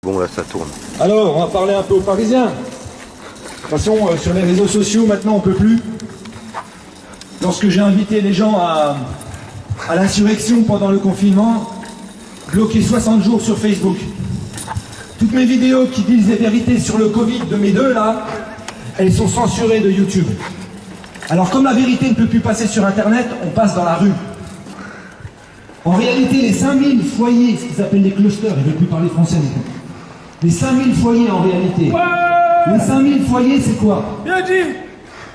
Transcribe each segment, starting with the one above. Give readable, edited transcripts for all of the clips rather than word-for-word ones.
Bon, là, ça tourne. Alors, on va parler un peu aux Parisiens. De toute façon, sur les réseaux sociaux, maintenant, on peut plus. Lorsque j'ai invité les gens à l'insurrection pendant le confinement, bloqué 60 jours sur Facebook. Toutes mes vidéos qui disent des vérités sur le Covid de mes deux, là, elles sont censurées de YouTube. Alors, comme la vérité ne peut plus passer sur Internet, on passe dans la rue. En réalité, les 5000 foyers, ce qu'ils appellent les clusters, ils ne veulent plus parler français, les 5000 foyers en réalité. Ouais. Les 5000 foyers, c'est quoi? Bien dit.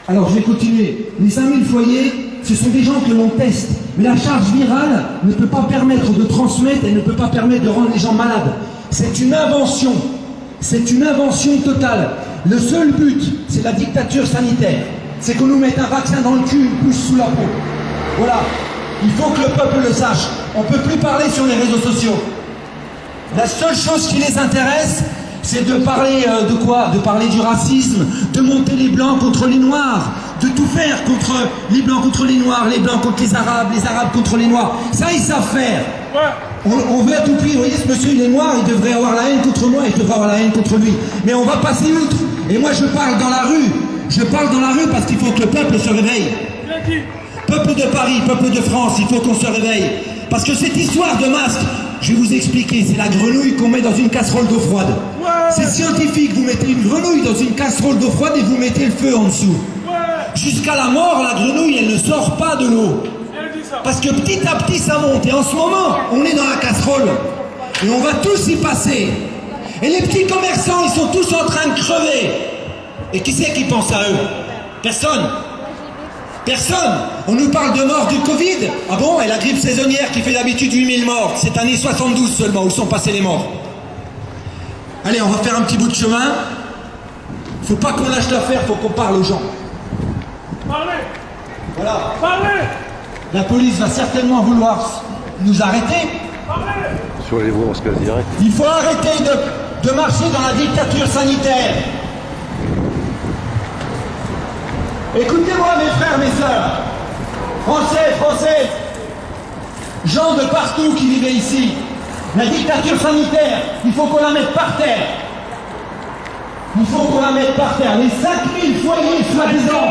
Alors, je vais continuer. Les 5000 foyers, ce sont des gens que l'on teste. Mais la charge virale ne peut pas permettre de transmettre et ne peut pas permettre de rendre les gens malades. C'est une invention. C'est une invention totale. Le seul but, c'est la dictature sanitaire. C'est qu'on nous mette un vaccin dans le cul, une couche sous la peau. Voilà. Il faut que le peuple le sache. On ne peut plus parler sur les réseaux sociaux. La seule chose qui les intéresse, c'est de parler de quoi? De parler du racisme, de monter les blancs contre les noirs, de tout faire contre les blancs contre les noirs, les blancs contre les arabes contre les noirs. Ça, ils savent faire. On veut à tout prix. Vous voyez, ce monsieur, il est noir, il devrait avoir la haine contre moi et je devrais avoir la haine contre lui. Mais on va passer outre. Et moi, je parle dans la rue. Je parle dans la rue parce qu'il faut que le peuple se réveille. Peuple de Paris, peuple de France, il faut qu'on se réveille. Parce que cette histoire de masque, je vais vous expliquer, c'est la grenouille qu'on met dans une casserole d'eau froide. Ouais. C'est scientifique, vous mettez une grenouille dans une casserole d'eau froide et vous mettez le feu en dessous. Ouais. Jusqu'à la mort, la grenouille, elle ne sort pas de l'eau. Parce que petit à petit, ça monte. Et en ce moment, on est dans la casserole. Et on va tous y passer. Et les petits commerçants, ils sont tous en train de crever. Et qui c'est qui pense à eux? Personne. Personne. On nous parle de mort du Covid. Ah bon? Et la grippe saisonnière qui fait d'habitude 8000 morts. Cette année 72 seulement. Où sont passés les morts? Allez, on va faire un petit bout de chemin. Faut pas qu'on lâche l'affaire, faut qu'on parle aux gens. Parlez. Voilà. Parlez. La police va certainement vouloir nous arrêter. Parlez. Sur les voies, on se casse direct. Il faut arrêter de marcher dans la dictature sanitaire. Écoutez-moi mes frères, mes sœurs, Français, gens de partout qui vivaient ici, la dictature sanitaire, il faut qu'on la mette par terre. Il faut qu'on la mette par terre. Les 5000 foyers, soi-disant,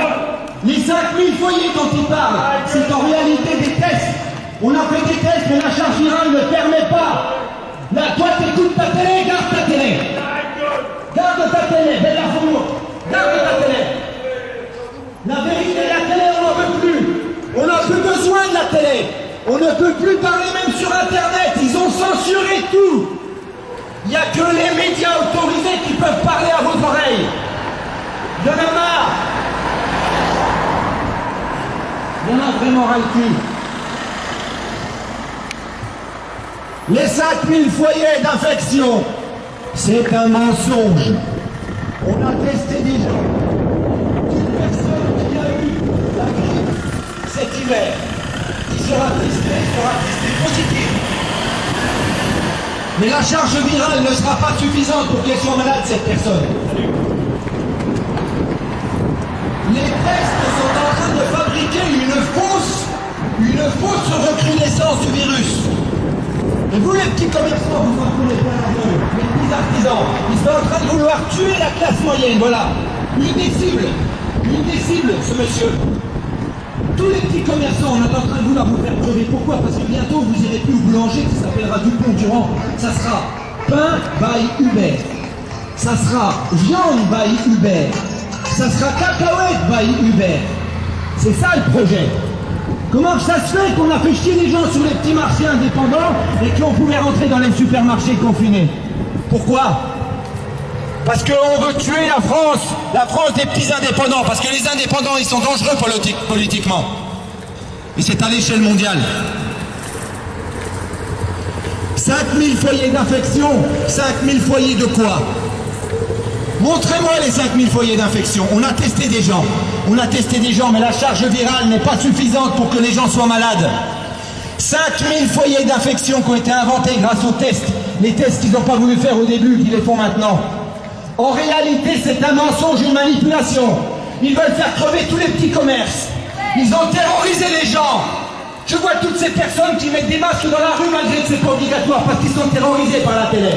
les 5000 foyers dont ils parlent, c'est en réalité des tests. On a fait des tests, mais la charge virale ne permet pas. Là, toi, t'écoutes ta télé, garde ta télé. Garde ta télé, belle Arnaud, garde ta télé. La vérité, la télé, on n'en veut plus. On n'a plus besoin de la télé. On ne peut plus parler même sur Internet. Ils ont censuré tout. Il n'y a que les médias autorisés qui peuvent parler à vos oreilles. Il y en a marre. Il y en a vraiment ras le cul. Les 5000 foyers d'infection, c'est un mensonge. On a testé des gens. Cet hiver, il sera testé positif. Mais la charge virale ne sera pas suffisante pour qu'elle soit malade, cette personne. Les tests sont en train de fabriquer une fausse recrudescence du virus. Et vous, les petits commerçants, vous en prenez plein la gueule. Les petits artisans, ils sont en train de vouloir tuer la classe moyenne, voilà. Une des cibles, ce monsieur. Tous les petits commerçants, on est en train de vouloir vous faire crever. Pourquoi? Parce que bientôt, vous n'irez plus au boulanger qui s'appellera Dupont-Durand. Ça sera pain by Uber. Ça sera viande by Uber. Ça sera cacahuète by Uber. C'est ça le projet. Comment ça se fait qu'on a fait chier les gens sur les petits marchés indépendants et qu'on pouvait rentrer dans les supermarchés confinés? Pourquoi? Parce qu'on veut tuer la France des petits indépendants, parce que les indépendants, ils sont dangereux politiquement. Et c'est à l'échelle mondiale. 5000 foyers d'infection, 5000 foyers de quoi? Montrez-moi les 5000 foyers d'infection. On a testé des gens, mais la charge virale n'est pas suffisante pour que les gens soient malades. 5000 foyers d'infection qui ont été inventés grâce aux tests. Les tests qu'ils n'ont pas voulu faire au début, qu'ils les font maintenant. En réalité, c'est un mensonge, une manipulation. Ils veulent faire crever tous les petits commerces. Ils ont terrorisé les gens. Je vois toutes ces personnes qui mettent des masques dans la rue malgré que c'est pas obligatoire parce qu'ils sont terrorisés par la télé.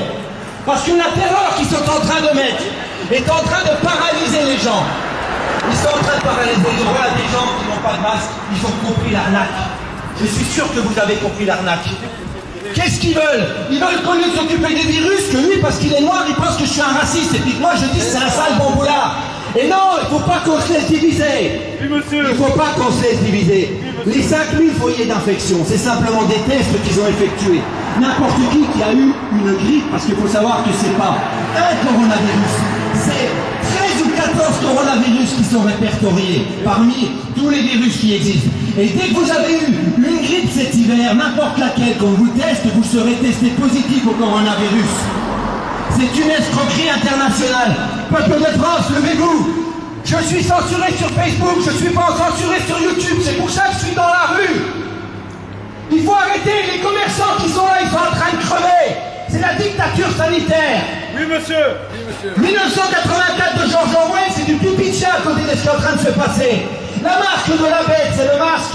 Parce que la terreur qu'ils sont en train de mettre est en train de paralyser les gens. Ils sont en train de paralyser. Je vois des gens qui n'ont pas de masque, ils ont compris l'arnaque. Je suis sûr que vous avez compris l'arnaque. Qu'est-ce qu'ils veulent? Ils veulent qu'on lui s'occupe des virus, que lui, parce qu'il est noir, il pense que je suis un raciste. Et puis que moi, je dis que c'est un sale bamboula. Et non, il ne faut pas qu'on se laisse diviser. Oui, monsieur. Il ne faut pas qu'on se laisse diviser. Les 5000 foyers d'infection, c'est simplement des tests qu'ils ont effectués. N'importe qui a eu une grippe, parce qu'il faut savoir que c'est pas un coronavirus, c'est 13 ou 14 coronavirus qui sont répertoriés parmi tous les virus qui existent. Et dès que vous avez eu une grippe cet hiver, n'importe laquelle, quand vous teste, vous serez testé positif au coronavirus. C'est une escroquerie internationale. Peuple de France, levez-vous. Je suis censuré sur Facebook, je ne suis pas censuré sur YouTube, c'est pour ça que je suis dans la rue. Il faut arrêter les commerçants qui sont là, ils sont en train de crever. C'est la dictature sanitaire. Oui, monsieur. 1984 de George Orwell, c'est du pipi de chat à côté de ce qui est en train de se passer. La marque de la bête, c'est le masque.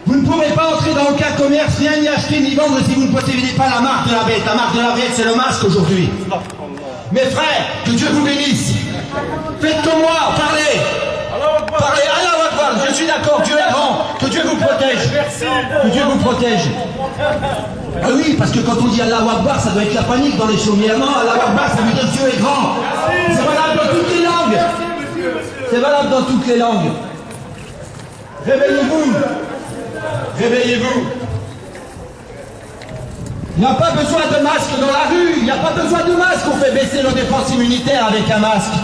Vous ne pourrez pas entrer dans aucun commerce, rien n'y acheter ni vendre si vous ne possédez pas la marque de la bête. La marque de la bête, c'est le masque aujourd'hui. Mes frères, que Dieu vous bénisse. Faites comme moi, parlez. Parlez, Allah Akbar, je suis d'accord, Dieu est grand. Que Dieu vous protège. Que Dieu vous protège. Ah oui, parce que quand on dit Allah Akbar, ça doit être la panique dans les chaumières. Non, Allah Akbar, ça veut dire Dieu est grand. C'est valable dans toutes les langues. C'est valable dans toutes les langues. Réveillez-vous. Réveillez-vous. Il n'y a pas besoin de masque dans la rue. Il n'y a pas besoin de masque. On fait baisser nos défenses immunitaires avec un masque.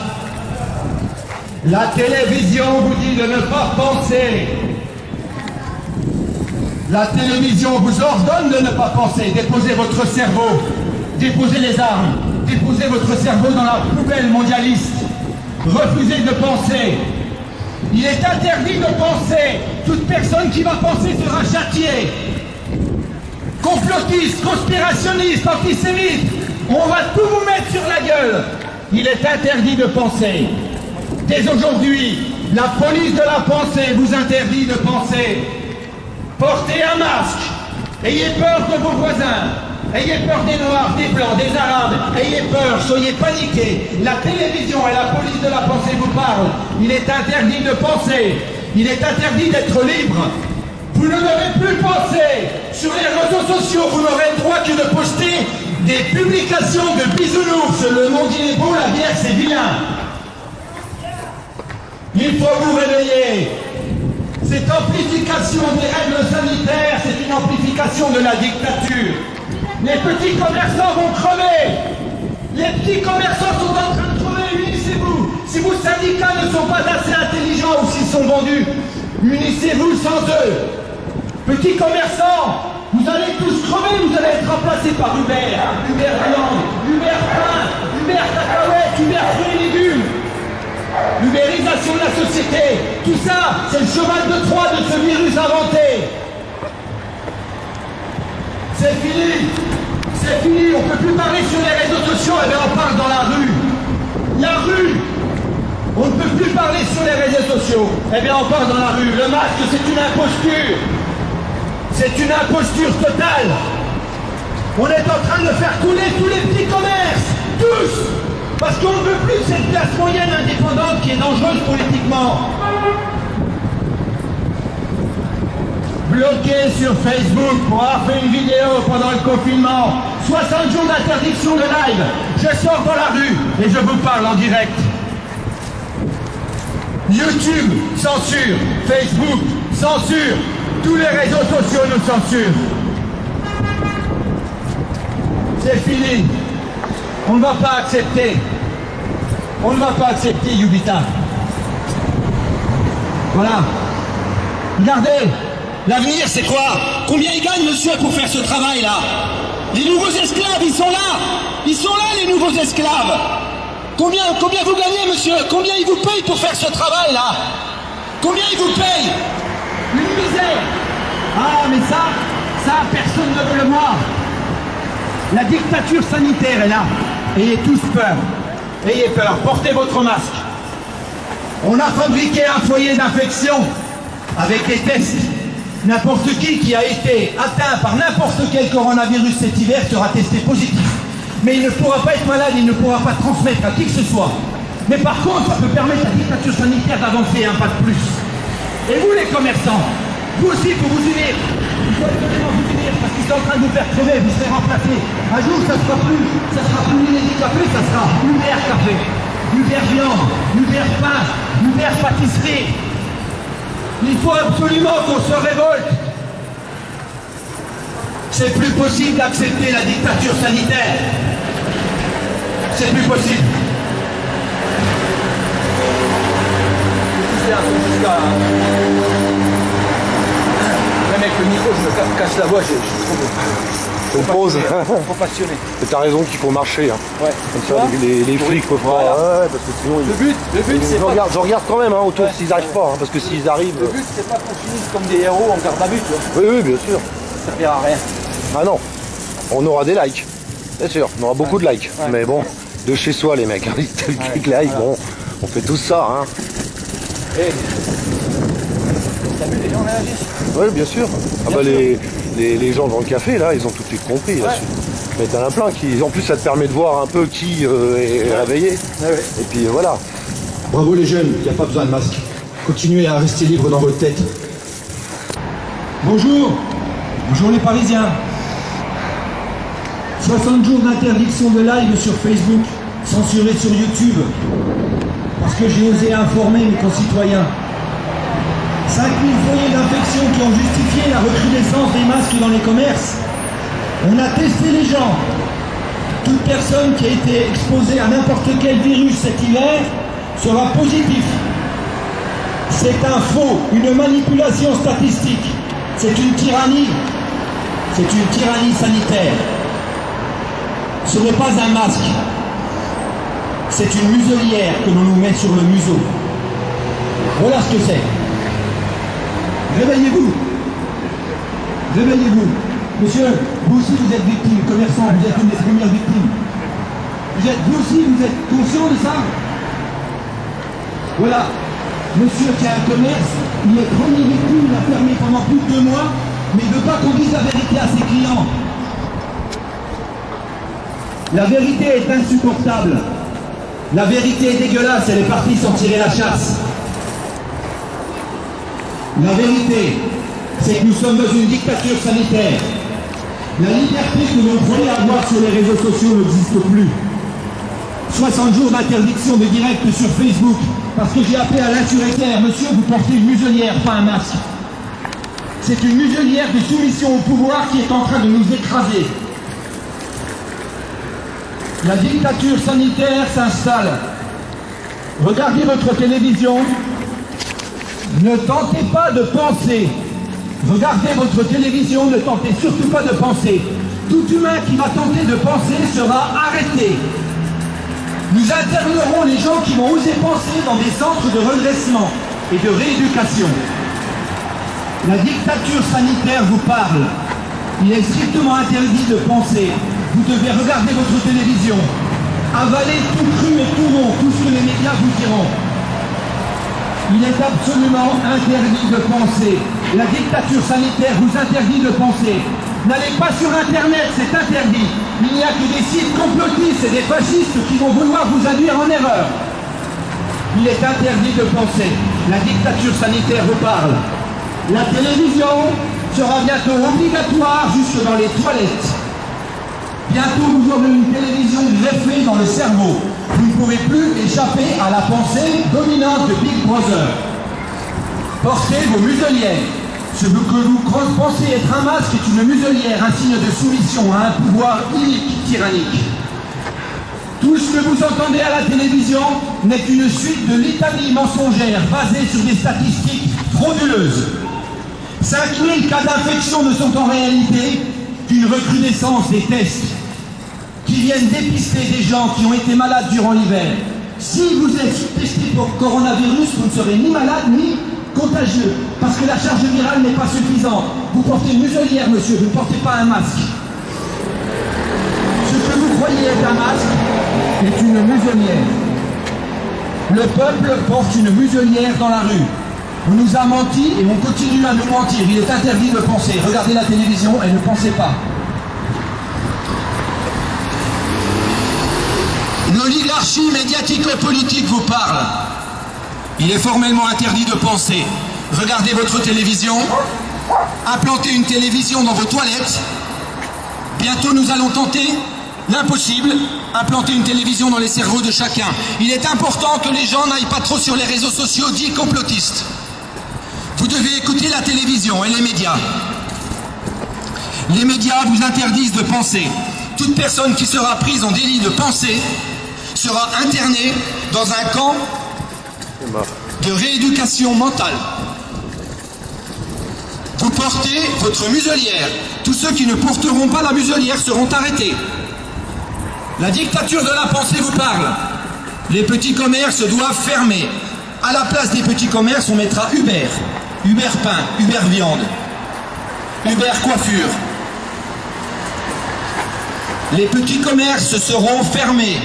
La télévision vous dit de ne pas penser. La télévision vous ordonne de ne pas penser. Déposez votre cerveau. Déposez les armes. Déposez votre cerveau dans la poubelle mondialiste. Refusez de penser. Il est interdit de penser. Toute personne qui va penser sera châtiée. Complotistes, conspirationnistes, antisémites, on va tout vous mettre sur la gueule. Il est interdit de penser. Dès aujourd'hui, la police de la pensée vous interdit de penser. Portez un masque. Ayez peur de vos voisins. Ayez peur des Noirs, des Blancs, des Arabes. Ayez peur, soyez paniqués. La télévision et la police de la pensée vous parlent. Il est interdit de penser. Il est interdit d'être libre. Vous ne devez plus penser. Sur les réseaux sociaux, vous n'aurez le droit que de poster des publications de bisounours. Le monde il est beau, la guerre c'est vilain. Il faut vous réveiller. Cette amplification des règles sanitaires, c'est une amplification de la dictature. Les petits commerçants vont crever. Les petits commerçants sont en train de crever. Unissez-vous. Si vos syndicats ne sont pas assez intelligents ou s'ils sont vendus, unissez-vous sans eux. Petits commerçants, vous allez tous crever, vous allez être remplacés par Uber, Uber viande, Uber pain, Uber cacahuètes, Uber fruits et légumes. Ubérisation de la société, tout ça, c'est le cheval de Troie de ce virus inventé. C'est fini, on ne peut plus parler sur les réseaux sociaux, et bien on parle dans la rue. La rue, on ne peut plus parler sur les réseaux sociaux, et bien on parle dans la rue. Le masque, c'est une imposture. C'est une imposture totale. On est en train de faire couler tous les petits commerces, tous, parce qu'on ne veut plus de cette classe moyenne indépendante qui est dangereuse politiquement. Bloqué sur Facebook pour avoir fait une vidéo pendant le confinement, 60 jours d'interdiction de live. Je sors dans la rue et je vous parle en direct. YouTube, censure. Facebook, censure. Tous les réseaux sociaux nous censurent. C'est fini. On ne va pas accepter. On ne va pas accepter, Yubita. Voilà. Regardez. L'avenir, c'est quoi? Combien il gagne, monsieur, pour faire ce travail-là? Les nouveaux esclaves, ils sont là. Ils sont là, les nouveaux esclaves. Combien vous gagnez, monsieur? Combien ils vous payent pour faire ce travail-là? Combien ils vous payent? Une misère. Ah, mais ça, personne ne veut le voir. La dictature sanitaire est là. Ayez tous peur. Ayez peur. Portez votre masque. On a fabriqué un foyer d'infection avec des tests. N'importe qui a été atteint par n'importe quel coronavirus cet hiver sera testé positif. Mais il ne pourra pas être malade, il ne pourra pas transmettre à qui que ce soit. Mais par contre, ça peut permettre à la dictature sanitaire d'avancer un pas de plus. Et vous les commerçants, vous aussi, il faut vous unir. Il faut absolument vous unir parce qu'ils sont en train de vous faire crever, vous serez remplacés. Un jour, ça sera plus Mini Café, ça sera Uber Café, Uber Viande, Uber Pain, Uber Pâtisserie. Il faut absolument qu'on se révolte. C'est plus possible d'accepter la dictature sanitaire. C'est plus possible. Même avec le micro, je me casse la voix, je suis trop Pause. trop passionné. Mais t'as raison qu'il faut marcher. Hein. Ouais. Comme ça, les flics peuvent pas. Voilà. Ouais, parce que sinon. Le but, c'est pas... Je regarde quand même autour s'ils n'arrivent pas, hein, parce que s'ils arrivent. Le but, c'est pas qu'on finisse comme des héros en garde à vue, tu vois. Oui, bien sûr. Ça servira à rien. Ah non, on aura des likes. Bien sûr, on aura beaucoup de likes. Ouais. Mais bon, de chez soi, les mecs. Quelques likes, bon, on fait tout ça. Hein. Et... T'as vu, les gens réagissent. Oui, bien sûr. Les gens dans le café, là, ils ont tout de suite compris là-dessus. Mais t'en as plein qui, en plus, ça te permet de voir un peu qui est réveillé. Ouais. Et puis voilà. Bravo les jeunes, il n'y a pas besoin de masque. Continuez à rester libre dans votre tête. Bonjour. Bonjour les Parisiens. 60 jours d'interdiction de live sur Facebook, censuré sur YouTube, parce que j'ai osé informer mes concitoyens. 5000 foyers d'infection qui ont justifié la recrudescence des masques dans les commerces. On a testé les gens. Toute personne qui a été exposée à n'importe quel virus cet hiver sera positif. C'est un faux, une manipulation statistique. C'est une tyrannie. C'est une tyrannie sanitaire. Ce n'est pas un masque. C'est une muselière que l'on nous met sur le museau. Voilà ce que c'est. Réveillez-vous. Réveillez-vous. Monsieur, vous aussi vous êtes victime, commerçant, vous êtes une des premières victimes. Vous aussi, vous êtes conscient de ça? Voilà. Monsieur qui a un commerce, il est premier victime, il a fermé pendant plus de 2 mois, mais il ne veut pas qu'on dise la vérité à ses clients. La vérité est insupportable. La vérité est dégueulasse, elle est partie s'en tirer la chasse. La vérité, c'est que nous sommes dans une dictature sanitaire. La liberté que l'on croyait avoir sur les réseaux sociaux n'existe plus. 60 jours d'interdiction de direct sur Facebook, parce que j'ai appelé à l'insurrectaire. Monsieur, vous portez une muselière, pas un masque. C'est une muselière de soumission au pouvoir qui est en train de nous écraser. La dictature sanitaire s'installe. Regardez votre télévision. Ne tentez pas de penser. Regardez votre télévision, ne tentez surtout pas de penser. Tout humain qui va tenter de penser sera arrêté. Nous internerons les gens qui vont oser penser dans des centres de redressement et de rééducation. La dictature sanitaire vous parle. Il est strictement interdit de penser. Vous devez regarder votre télévision. Avaler tout cru et tout rond, tout ce que les médias vous diront. Il est absolument interdit de penser. La dictature sanitaire vous interdit de penser. N'allez pas sur Internet, c'est interdit. Il n'y a que des sites complotistes et des fascistes qui vont vouloir vous induire en erreur. Il est interdit de penser. La dictature sanitaire vous parle. La télévision sera bientôt obligatoire jusque dans les toilettes. Bientôt vous aurez une télévision greffée dans le cerveau. Vous ne pourrez plus échapper à la pensée dominante de Big Brother. Portez vos muselières. Ce que vous pensez être un masque est une muselière, un signe de soumission à un pouvoir inique, tyrannique. Tout ce que vous entendez à la télévision n'est qu'une suite de litanies mensongères basées sur des statistiques frauduleuses. 5000 cas d'infection ne sont en réalité qu'une recrudescence des tests qui viennent dépister des gens qui ont été malades durant l'hiver. Si vous êtes testé pour coronavirus, vous ne serez ni malade ni contagieux, parce que la charge virale n'est pas suffisante. Vous portez une muselière, monsieur, vous ne portez pas un masque. Ce que vous croyez être un masque est une muselière. Le peuple porte une muselière dans la rue. On nous a menti et on continue à nous mentir. Il est interdit de penser. Regardez la télévision et ne pensez pas. L'oligarchie médiatico-politique vous parle. Il est formellement interdit de penser. Regardez votre télévision. Implantez une télévision dans vos toilettes. Bientôt nous allons tenter l'impossible, implanter une télévision dans les cerveaux de chacun. Il est important que les gens n'aillent pas trop sur les réseaux sociaux dits complotistes. Vous devez écouter la télévision et les médias. Les médias vous interdisent de penser. Toute personne qui sera prise en délit de penser sera internée dans un camp de rééducation mentale. Vous portez votre muselière. Tous ceux qui ne porteront pas la muselière seront arrêtés. La dictature de la pensée vous parle. Les petits commerces doivent fermer. À la place des petits commerces, on mettra Uber. Uber pain, Uber viande, Uber coiffure. Les petits commerces seront fermés.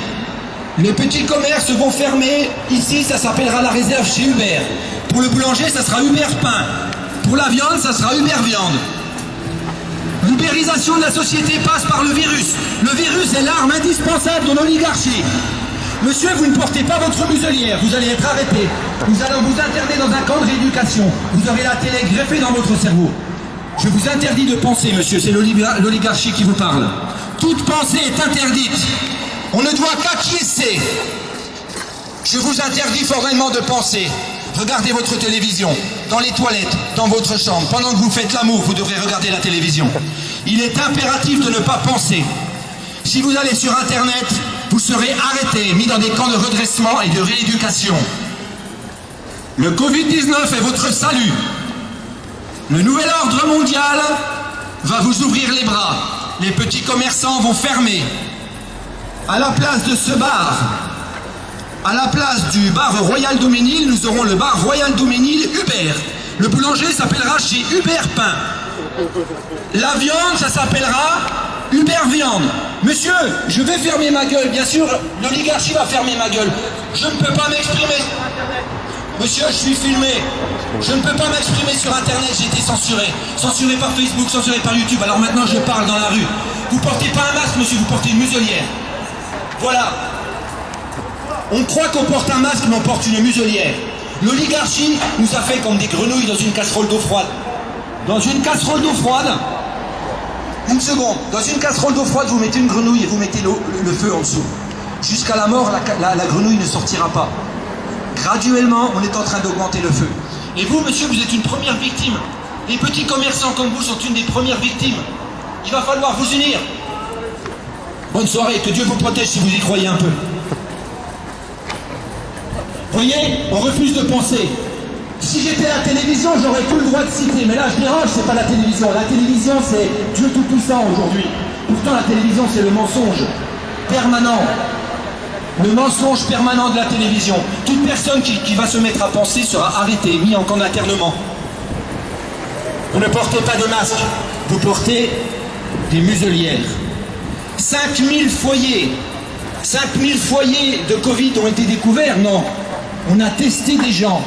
Les petits commerces vont fermer. Ici, ça s'appellera la réserve chez Uber. Pour le boulanger, ça sera Uber pain. Pour la viande, ça sera Uber viande. L'ubérisation de la société passe par le virus. Le virus est l'arme indispensable de l'oligarchie. Monsieur, vous ne portez pas votre muselière, vous allez être arrêté. Nous allons vous interner dans un camp de rééducation. Vous aurez la télé greffée dans votre cerveau. Je vous interdis de penser, monsieur, c'est l'oligarchie qui vous parle. Toute pensée est interdite. On ne doit qu'acquiescer. Je vous interdis formellement de penser. Regardez votre télévision, dans les toilettes, dans votre chambre. Pendant que vous faites l'amour, vous devrez regarder la télévision. Il est impératif de ne pas penser. Si vous allez sur Internet, vous serez arrêté, mis dans des camps de redressement et de rééducation. Le Covid-19 est votre salut. Le nouvel ordre mondial va vous ouvrir les bras. Les petits commerçants vont fermer. À la place de ce bar, à la place du bar Royal Doménil, nous aurons le bar Royal Doménil Uber. Le boulanger s'appellera chez Uber Pain. La viande, ça s'appellera Uber Viande. Monsieur, je vais fermer ma gueule. Bien sûr, l'oligarchie va fermer ma gueule. Je ne peux pas m'exprimer. Monsieur, je suis filmé. Je ne peux pas m'exprimer sur Internet, j'ai été censuré. Censuré par Facebook, censuré par YouTube. Alors maintenant, je parle dans la rue. Vous portez pas un masque, monsieur, vous portez une muselière. Voilà. On croit qu'on porte un masque, mais on porte une muselière. L'oligarchie nous a fait comme des grenouilles dans une casserole d'eau froide. Dans une casserole d'eau froide, une seconde, dans une casserole d'eau froide, vous mettez une grenouille et vous mettez le feu en dessous. Jusqu'à la mort, la grenouille ne sortira pas. Graduellement, on est en train d'augmenter le feu. Et vous, monsieur, vous êtes une première victime. Les petits commerçants comme vous sont une des premières victimes. Il va falloir vous unir. Bonne soirée, que Dieu vous protège si vous y croyez un peu. Voyez, on refuse de penser. Si j'étais à la télévision, j'aurais tout le droit de citer. Mais là, je dérange, c'est pas la télévision. La télévision, c'est Dieu tout puissant aujourd'hui. Pourtant, la télévision, c'est le mensonge permanent. Le mensonge permanent de la télévision. Toute personne qui va se mettre à penser sera arrêtée, mise en camp d'internement. Vous ne portez pas de masque, vous portez des muselières. 5000 foyers de Covid ont été découverts. Non, on a testé des gens.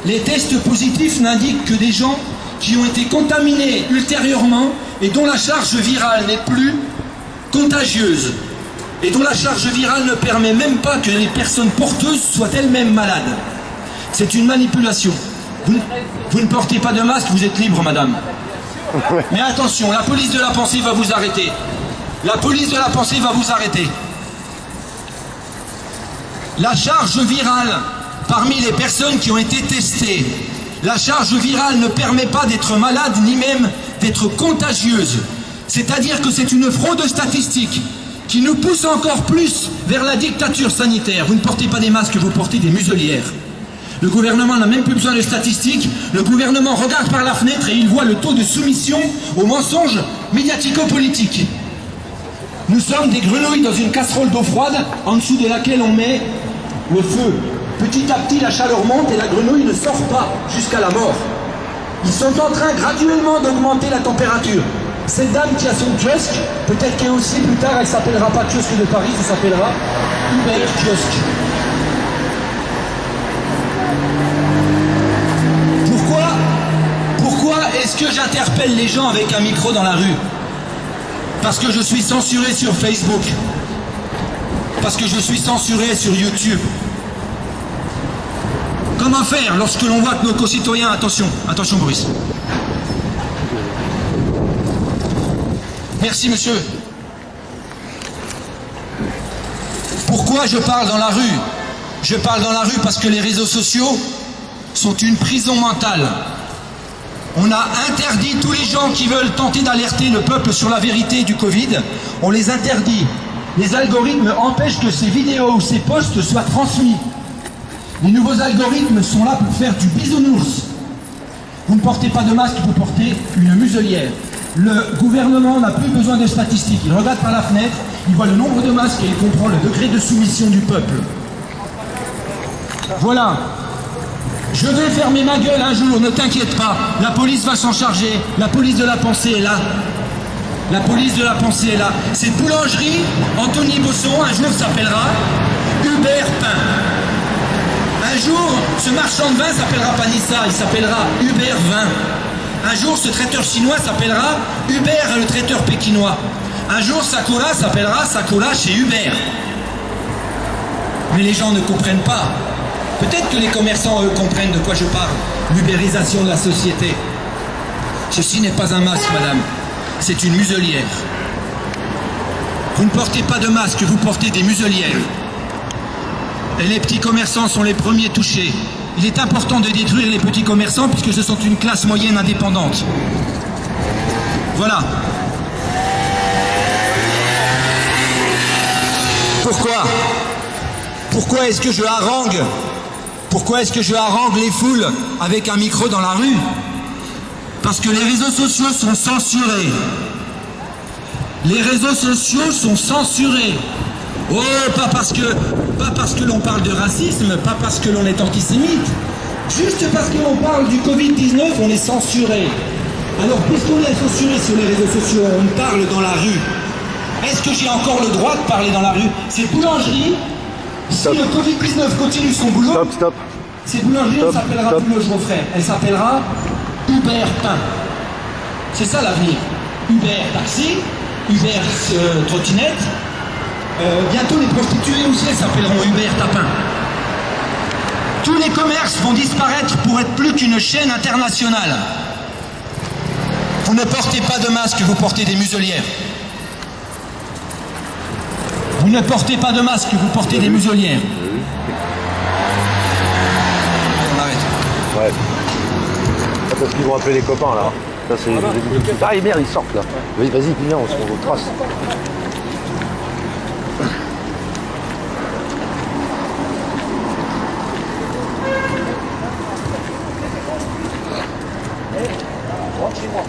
Les tests positifs n'indiquent que des gens qui ont été contaminés ultérieurement et dont la charge virale n'est plus contagieuse. Et dont la charge virale ne permet même pas que les personnes porteuses soient elles-mêmes malades. C'est une manipulation. Vous ne portez pas de masque, vous êtes libre, madame. Mais attention, la police de la pensée va vous arrêter. La police de la pensée va vous arrêter. La charge virale, parmi les personnes qui ont été testées, la charge virale ne permet pas d'être malade, ni même d'être contagieuse. C'est-à-dire que c'est une fraude statistique qui nous pousse encore plus vers la dictature sanitaire. Vous ne portez pas des masques, vous portez des muselières. Le gouvernement n'a même plus besoin de statistiques. Le gouvernement regarde par la fenêtre et il voit le taux de soumission aux mensonges médiatico-politiques. Nous sommes des grenouilles dans une casserole d'eau froide en dessous de laquelle on met le feu. Petit à petit, la chaleur monte et la grenouille ne sort pas jusqu'à la mort. Ils sont en train graduellement d'augmenter la température. Cette dame qui a son kiosque, peut-être qu'elle aussi plus tard, elle ne s'appellera pas kiosque de Paris, ça s'appellera Uber kiosque. Pourquoi est-ce que j'interpelle les gens avec un micro dans la rue? Parce que je suis censuré sur Facebook. parce que je suis censuré sur YouTube. Comment faire lorsque l'on voit que nos concitoyens... Attention, attention Boris. Merci monsieur. Pourquoi je parle dans la rue? Je parle dans la rue parce que les réseaux sociaux sont une prison mentale. On a interdit tous les gens qui veulent tenter d'alerter le peuple sur la vérité du Covid. On les interdit. Les algorithmes empêchent que ces vidéos ou ces posts soient transmis. Les nouveaux algorithmes sont là pour faire du bisounours. Vous ne portez pas de masque, vous portez une muselière. Le gouvernement n'a plus besoin de statistiques. Il regarde par la fenêtre, il voit le nombre de masques et il comprend le degré de soumission du peuple. Voilà. Je vais fermer ma gueule un jour, ne t'inquiète pas. La police va s'en charger. La police de la pensée est là. La police de la pensée est là. Cette boulangerie, Anthony Bosson, un jour s'appellera Hubert Pain. Un jour, ce marchand de vin s'appellera pas Nissa, il s'appellera Hubert Vin. Un jour, ce traiteur chinois s'appellera Hubert le traiteur pékinois. Un jour, Sakura s'appellera Sakura chez Hubert. Mais les gens ne comprennent pas. Peut-être que les commerçants, eux, comprennent de quoi je parle. L'ubérisation de la société. Ceci n'est pas un masque, madame. C'est une muselière. Vous ne portez pas de masque, vous portez des muselières. Et les petits commerçants sont les premiers touchés. Il est important de détruire les petits commerçants puisque ce sont une classe moyenne indépendante. Voilà. Pourquoi? Pourquoi est-ce que je harangue? Pourquoi est-ce que je harangue les foules avec un micro dans la rue? Parce que les réseaux sociaux sont censurés. Les réseaux sociaux sont censurés. Oh, pas parce que l'on parle de racisme, pas parce que l'on est antisémite. Juste parce que l'on parle du Covid-19, on est censuré. Alors, puisqu'on est censuré sur les réseaux sociaux, on parle dans la rue. Est-ce que j'ai encore le droit de parler dans la rue? Cette boulangerie, si le Covid-19 continue son boulot, Stop. cette boulangerie ne s'appellera plus le Frère, elle s'appellera Hubert Pain. C'est ça l'avenir. Uber taxi, Uber trottinette. Bientôt les prostituées aussi elles s'appelleront Hubert Tapin. Tous les commerces vont disparaître pour être plus qu'une chaîne internationale. Vous ne portez pas de masque, vous portez des muselières. Vous ne portez pas de masque, vous portez des muselières. On arrête. Ouais. Ah, parce qu'ils vont appeler les copains là. Ça c'est. Ah et merde, ils sortent là. Vas-y, viens, on se retrace. Tranquillement.